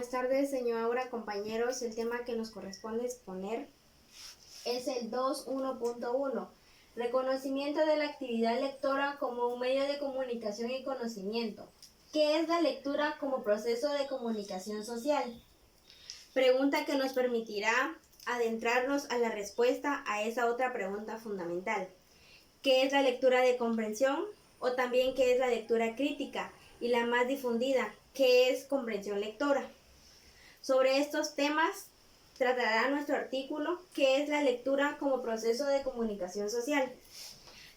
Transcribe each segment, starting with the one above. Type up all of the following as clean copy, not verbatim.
Buenas tardes, señor Aura, compañeros. El tema que nos corresponde exponer es el 2.1.1. Reconocimiento de la actividad lectora como un medio de comunicación y conocimiento. ¿Qué es la lectura como proceso de comunicación social? Pregunta que nos permitirá adentrarnos a la respuesta a esa otra pregunta fundamental. ¿Qué es la lectura de comprensión? O también ¿qué es la lectura crítica? Y la más difundida, ¿qué es comprensión lectora? Sobre estos temas tratará nuestro artículo, ¿qué es la lectura como proceso de comunicación social?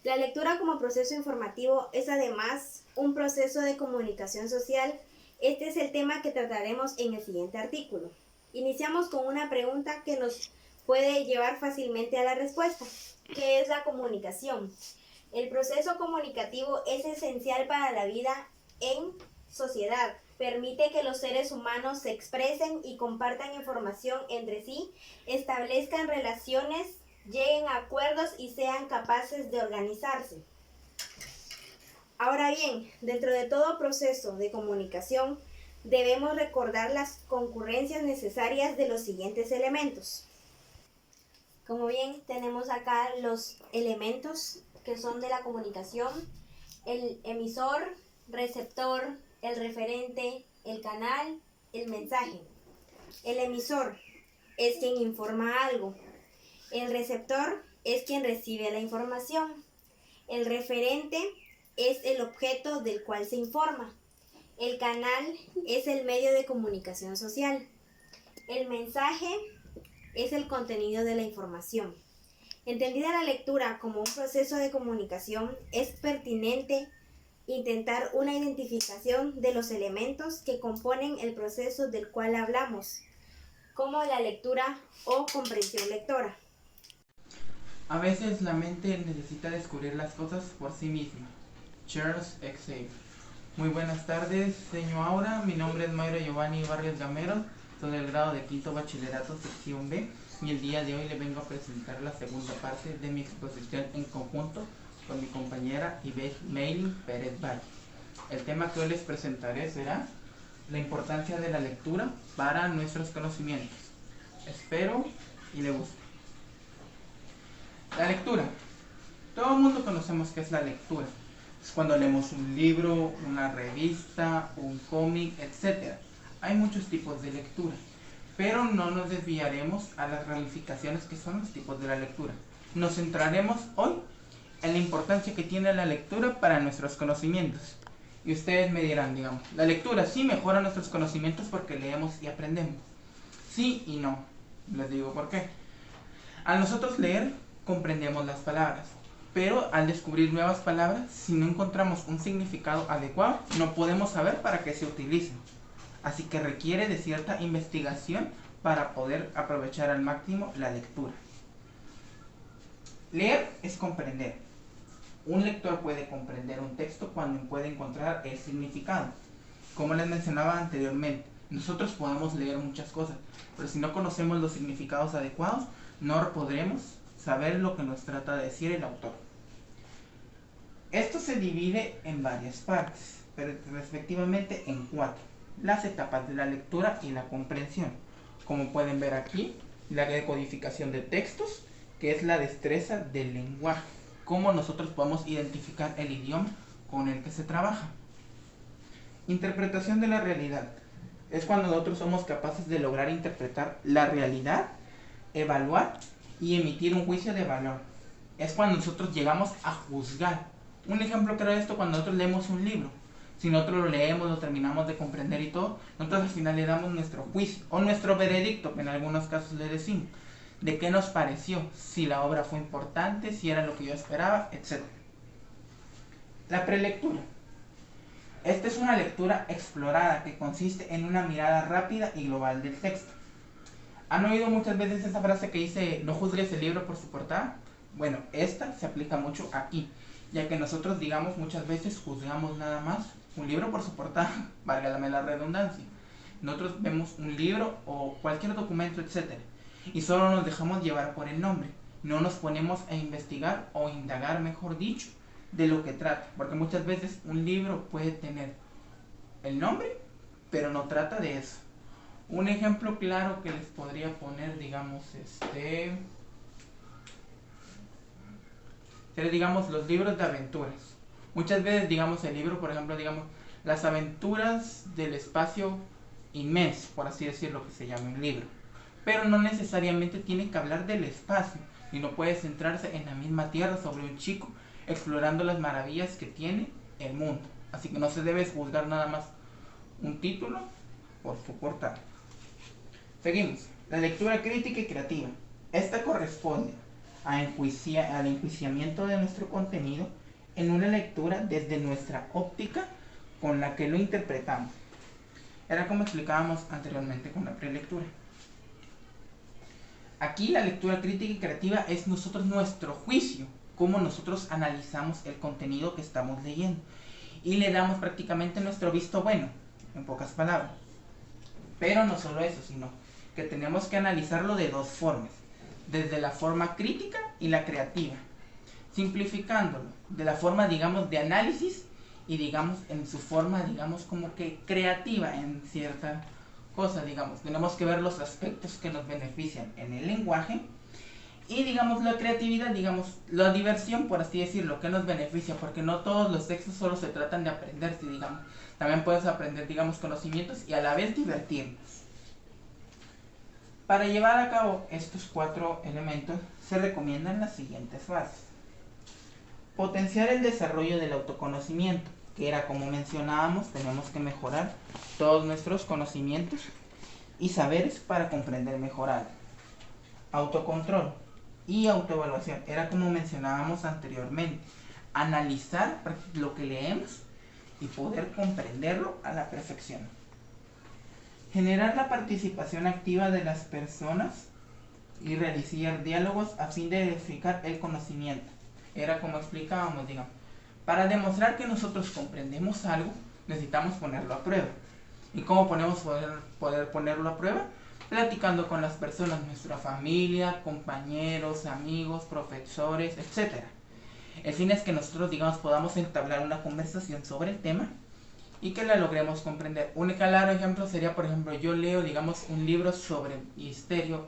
La lectura como proceso informativo es además un proceso de comunicación social. Este es el tema que trataremos en el siguiente artículo. Iniciamos con una pregunta que nos puede llevar fácilmente a la respuesta. ¿Qué es la comunicación? El proceso comunicativo es esencial para la vida en sociedad. Permite que los seres humanos se expresen y compartan información entre sí, establezcan relaciones, lleguen a acuerdos y sean capaces de organizarse. Ahora bien, dentro de todo proceso de comunicación, debemos recordar las concurrencias necesarias de los siguientes elementos. Como bien, tenemos acá los elementos que son de la comunicación: el emisor, receptor, el referente, el canal, el mensaje. El emisor es quien informa algo. El receptor es quien recibe la información. El referente es el objeto del cual se informa. El canal es el medio de comunicación social. El mensaje es el contenido de la información. Entendida la lectura como un proceso de comunicación, es pertinente intentar una identificación de los elementos que componen el proceso del cual hablamos, como la lectura o comprensión lectora. A veces la mente necesita descubrir las cosas por sí misma. Charles Xavier. Muy buenas tardes, señor Aura. Mi nombre es Mayra Giovanni Barrios Gamero. Soy del grado de quinto bachillerato sección B y el día de hoy le vengo a presentar la segunda parte de mi exposición en conjunto con mi compañera Ivette Meili Pérez Valle. El tema que hoy les presentaré será la importancia de la lectura para nuestros conocimientos. Espero y le guste. La lectura. Todo el mundo conocemos qué es la lectura. Es cuando leemos un libro, una revista, un cómic, etc. Hay muchos tipos de lectura, pero no nos desviaremos a las ramificaciones que son los tipos de la lectura. Nos centraremos hoy en la importancia que tiene la lectura para nuestros conocimientos. Y ustedes me dirán, digamos, la lectura sí mejora nuestros conocimientos porque leemos y aprendemos. Sí y no. Les digo por qué. Al nosotros leer, comprendemos las palabras, pero al descubrir nuevas palabras, si no encontramos un significado adecuado, no podemos saber para qué se utilizan. Así que requiere de cierta investigación para poder aprovechar al máximo la lectura. Leer es comprender. Un lector puede comprender un texto cuando puede encontrar el significado. Como les mencionaba anteriormente, nosotros podemos leer muchas cosas, pero si no conocemos los significados adecuados, no podremos saber lo que nos trata de decir el autor. Esto se divide en varias partes, pero respectivamente en 4. Las etapas de la lectura y la comprensión. Como pueden ver aquí, la decodificación de textos, que es la destreza del lenguaje. Cómo nosotros podemos identificar el idioma con el que se trabaja. Interpretación de la realidad. Es cuando nosotros somos capaces de lograr interpretar la realidad, evaluar y emitir un juicio de valor. Es cuando nosotros llegamos a juzgar. Un ejemplo claro de esto, cuando nosotros leemos un libro. Si nosotros lo leemos, lo terminamos de comprender y todo, nosotros al final le damos nuestro juicio o nuestro veredicto, que en algunos casos le decimos, de qué nos pareció, si la obra fue importante, si era lo que yo esperaba, etc. La prelectura. Esta es una lectura explorada que consiste en una mirada rápida y global del texto. ¿Han oído muchas veces esa frase que dice no juzgues el libro por su portada? Bueno, esta se aplica mucho aquí, ya que nosotros, digamos, muchas veces juzgamos nada más un libro por su portada, válgame la redundancia. Nosotros vemos un libro o cualquier documento, etc. y solo nos dejamos llevar por el nombre. No nos ponemos a investigar o indagar, mejor dicho, de lo que trata, porque muchas veces un libro puede tener el nombre, pero no trata de eso. Un ejemplo claro que les podría poner, digamos, sería, digamos, los libros de aventuras. Muchas veces, digamos, el libro, por ejemplo, digamos, las aventuras del espacio inmenso, por así decirlo, que se llama un libro. Pero no necesariamente tiene que hablar del espacio, sino puede centrarse en la misma Tierra sobre un chico explorando las maravillas que tiene el mundo. Así que no se debe juzgar nada más un título por su portada. Seguimos. La lectura crítica y creativa. Esta corresponde al enjuiciamiento de nuestro contenido en una lectura desde nuestra óptica con la que lo interpretamos. Era como explicábamos anteriormente con la prelectura. Aquí la lectura crítica y creativa es nuestro juicio, cómo nosotros analizamos el contenido que estamos leyendo y le damos prácticamente nuestro visto bueno, en pocas palabras. Pero no solo eso, sino que tenemos que analizarlo de dos formas, desde la forma crítica y la creativa, simplificándolo de la forma, digamos, de análisis y, digamos, en su forma, digamos, como que creativa en cierta cosa, digamos. Tenemos que ver los aspectos que nos benefician en el lenguaje y, digamos, la creatividad, digamos, la diversión, por así decirlo, que nos beneficia, porque no todos los textos solo se tratan de aprenderse, digamos. También puedes aprender, digamos, conocimientos y a la vez divertirnos. Para llevar a cabo estos 4 elementos se recomiendan las siguientes bases. Potenciar el desarrollo del autoconocimiento, que era como mencionábamos, tenemos que mejorar todos nuestros conocimientos y saberes para comprender mejor algo. Autocontrol y autoevaluación, era como mencionábamos anteriormente, analizar lo que leemos y poder comprenderlo a la perfección. Generar la participación activa de las personas y realizar diálogos a fin de verificar el conocimiento. Era como explicábamos, digamos. Para demostrar que nosotros comprendemos algo, necesitamos ponerlo a prueba. ¿Y cómo podemos poder ponerlo a prueba? Platicando con las personas, nuestra familia, compañeros, amigos, profesores, etc. El fin es que nosotros, digamos, podamos entablar una conversación sobre el tema y que la logremos comprender. Un claro ejemplo sería, por ejemplo, yo leo, digamos, un libro sobre misterio,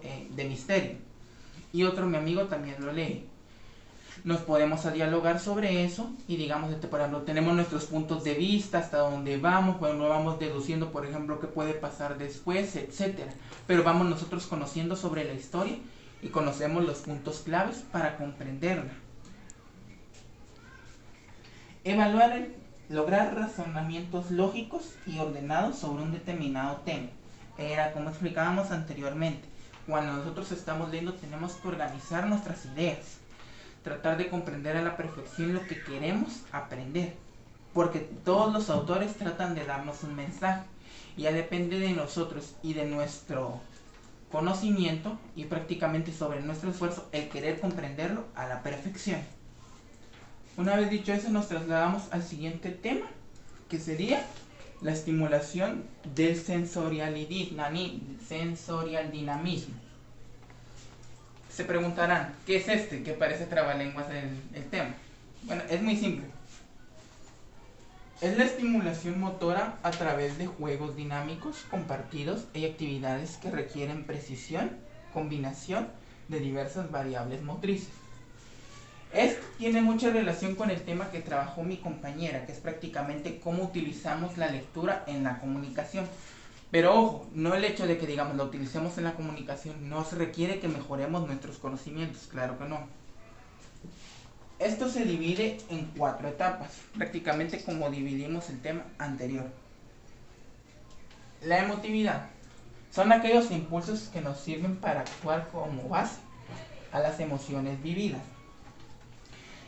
y otro, mi amigo, también lo lee. Nos podemos a dialogar sobre eso y, digamos, por ejemplo, tenemos nuestros puntos de vista, hasta dónde vamos, bueno, vamos deduciendo, por ejemplo, qué puede pasar después, etc. Pero vamos nosotros conociendo sobre la historia y conocemos los puntos claves para comprenderla. Lograr razonamientos lógicos y ordenados sobre un determinado tema. Era como explicábamos anteriormente, cuando nosotros estamos leyendo tenemos que organizar nuestras ideas, tratar de comprender a la perfección lo que queremos aprender, porque todos los autores tratan de darnos un mensaje, y ya depende de nosotros y de nuestro conocimiento y prácticamente sobre nuestro esfuerzo el querer comprenderlo a la perfección. Una vez dicho eso, nos trasladamos al siguiente tema, que sería la estimulación del sensorial dinamismo. Se preguntarán, ¿qué es que parece trabalenguas el tema? Bueno, es muy simple. Es la estimulación motora a través de juegos dinámicos, compartidos y actividades que requieren precisión, combinación de diversas variables motrices. Esto tiene mucha relación con el tema que trabajó mi compañera, que es prácticamente cómo utilizamos la lectura en la comunicación. Pero ojo, no el hecho de que, digamos, la utilicemos en la comunicación no se requiere que mejoremos nuestros conocimientos, claro que no. Esto se divide en 4 etapas, prácticamente como dividimos el tema anterior. La emotividad. Son aquellos impulsos que nos sirven para actuar como base a las emociones vividas.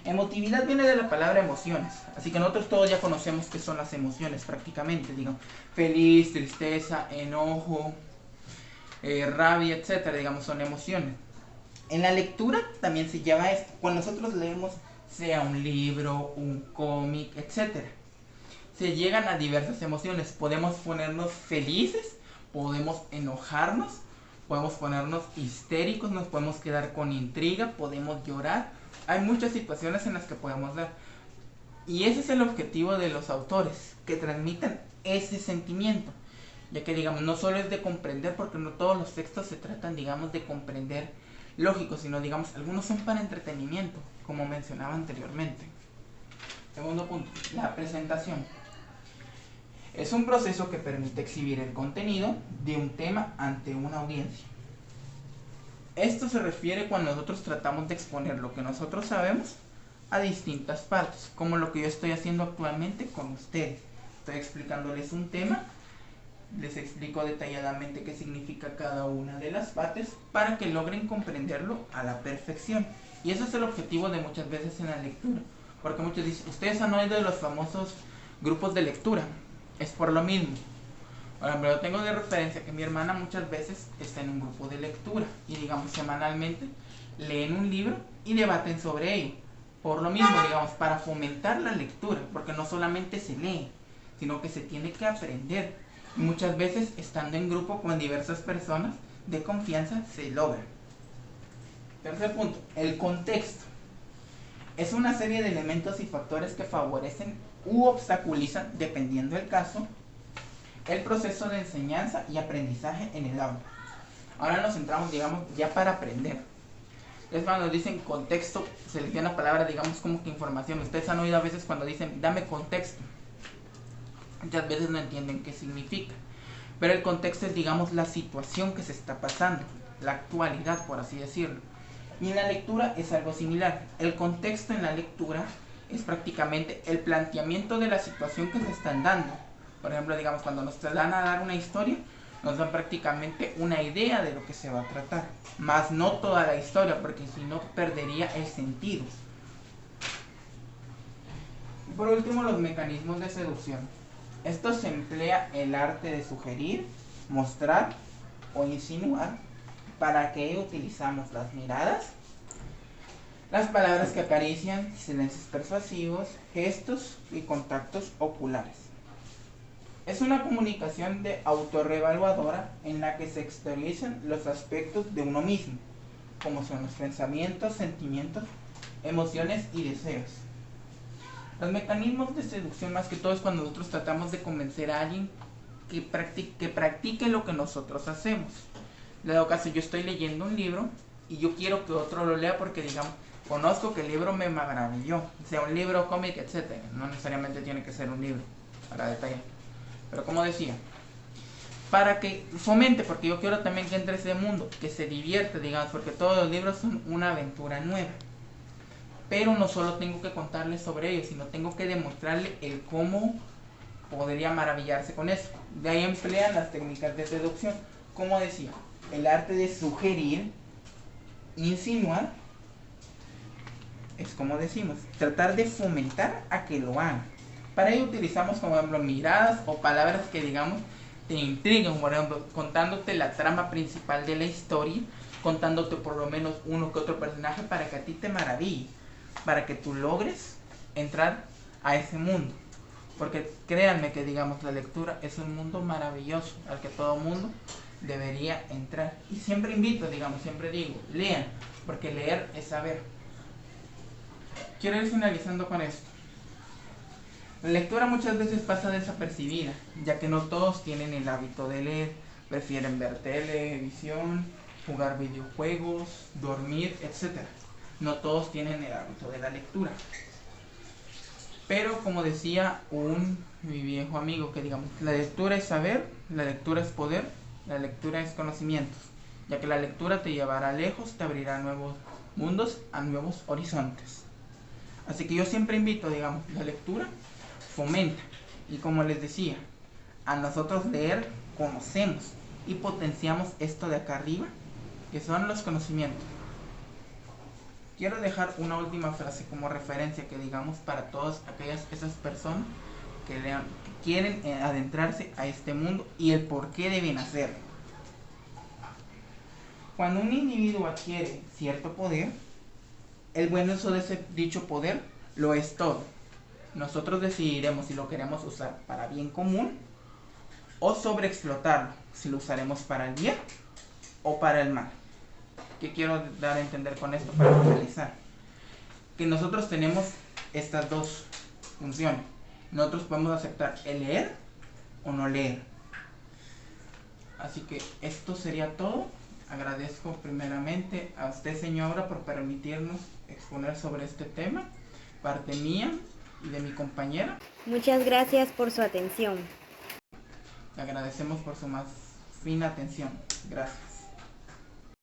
Emotividad viene de la palabra emociones, así que nosotros todos ya conocemos qué son las emociones prácticamente, digamos, feliz, tristeza, enojo, rabia, etcétera, digamos, son emociones. En la lectura también se lleva esto, cuando nosotros leemos, sea un libro, un cómic, etcétera, se llegan a diversas emociones. Podemos ponernos felices, podemos enojarnos, podemos ponernos histéricos, nos podemos quedar con intriga, podemos llorar. Hay muchas situaciones en las que podemos dar. Y ese es el objetivo de los autores, que transmitan ese sentimiento. ya que digamos no solo es de comprender, porque no todos los textos se tratan digamos de comprender lógico, sino digamos algunos son para entretenimiento, como mencionaba anteriormente. Segundo punto, la presentación. Es un proceso que permite exhibir el contenido de un tema ante una audiencia. Esto se refiere cuando nosotros tratamos de exponer lo que nosotros sabemos a distintas partes, como lo que yo estoy haciendo actualmente con ustedes. Estoy explicándoles un tema, les explico detalladamente qué significa cada una de las partes para que logren comprenderlo a la perfección. Y eso es el objetivo de muchas veces en la lectura, porque muchos dicen, ustedes han oído de los famosos grupos de lectura. Es por lo mismo. Por ejemplo, yo tengo de referencia que mi hermana muchas veces está en un grupo de lectura y digamos semanalmente leen un libro y debaten sobre ello. Por lo mismo, digamos, para fomentar la lectura, porque no solamente se lee, sino que se tiene que aprender. Y muchas veces, estando en grupo con diversas personas de confianza, se logra. Tercer punto, el contexto. Es una serie de elementos y factores que favorecen u obstaculizan, dependiendo del caso, el proceso de enseñanza y aprendizaje en el aula. Ahora nos centramos, digamos, ya para aprender. Es cuando dicen contexto, se les dio una palabra, digamos, como que información. Ustedes han oído a veces cuando dicen, dame contexto. Muchas veces no entienden qué significa. Pero el contexto es, digamos, la situación que se está pasando, la actualidad, por así decirlo. Y en la lectura es algo similar. El contexto en la lectura es prácticamente el planteamiento de la situación que se están dando. Por ejemplo, digamos, cuando nos van a dar una historia, nos dan prácticamente una idea de lo que se va a tratar, más no toda la historia, porque si no perdería el sentido. Y por último, los mecanismos de seducción. Esto se emplea el arte de sugerir, mostrar o insinuar. Para que utilizamos las miradas, las palabras que acarician, silencios persuasivos, gestos y contactos oculares. Es una comunicación de autorrevaluadora en la que se exteriorizan los aspectos de uno mismo, como son los pensamientos, sentimientos, emociones y deseos. Los mecanismos de seducción más que todo es cuando nosotros tratamos de convencer a alguien que practique lo que nosotros hacemos. En dado caso, yo estoy leyendo un libro y yo quiero que otro lo lea porque, digamos, conozco que el libro me maravilló, sea un libro, cómic, etc. No necesariamente tiene que ser un libro, para detallar. Pero como decía, para que fomente, porque yo quiero también que entre ese mundo, que se divierte, digamos, porque todos los libros son una aventura nueva. Pero no solo tengo que contarle sobre ellos, sino tengo que demostrarle el cómo podría maravillarse con eso. De ahí emplean las técnicas de seducción. Como decía, el arte de sugerir, insinuar, es como decimos, tratar de fomentar a que lo hagan. Para ello utilizamos, como ejemplo, miradas o palabras que, digamos, te intrigan, por ejemplo, contándote la trama principal de la historia, contándote por lo menos uno que otro personaje para que a ti te maraville, para que tú logres entrar a ese mundo. Porque créanme que, digamos, la lectura es un mundo maravilloso al que todo mundo debería entrar. Y siempre invito, digamos, siempre digo, lean, porque leer es saber. Quiero ir finalizando con esto. La lectura muchas veces pasa desapercibida, ya que no todos tienen el hábito de leer, prefieren ver televisión, jugar videojuegos, dormir, etc. No todos tienen el hábito de la lectura. Pero como decía mi viejo amigo, que digamos, la lectura es saber, la lectura es poder, la lectura es conocimientos, ya que la lectura te llevará lejos, te abrirá nuevos mundos, a nuevos horizontes. Así que yo siempre invito, digamos, la lectura fomenta. Y como les decía, a nosotros leer, conocemos y potenciamos esto de acá arriba, que son los conocimientos. Quiero dejar una última frase como referencia que digamos para todas esas personas que lean, que quieren adentrarse a este mundo y el por qué deben hacerlo. Cuando un individuo adquiere cierto poder, el buen uso de ese dicho poder lo es todo. Nosotros decidiremos si lo queremos usar para bien común o sobreexplotarlo, si lo usaremos para el bien o para el mal. ¿Qué quiero dar a entender con esto para finalizar? Que nosotros tenemos estas dos funciones. Nosotros podemos aceptar el leer o no leer. Así que esto sería todo. Agradezco primeramente a usted, señora, por permitirnos exponer sobre este tema, parte mía y de mi compañera. Muchas gracias por su atención. Le agradecemos por su más fina atención. Gracias.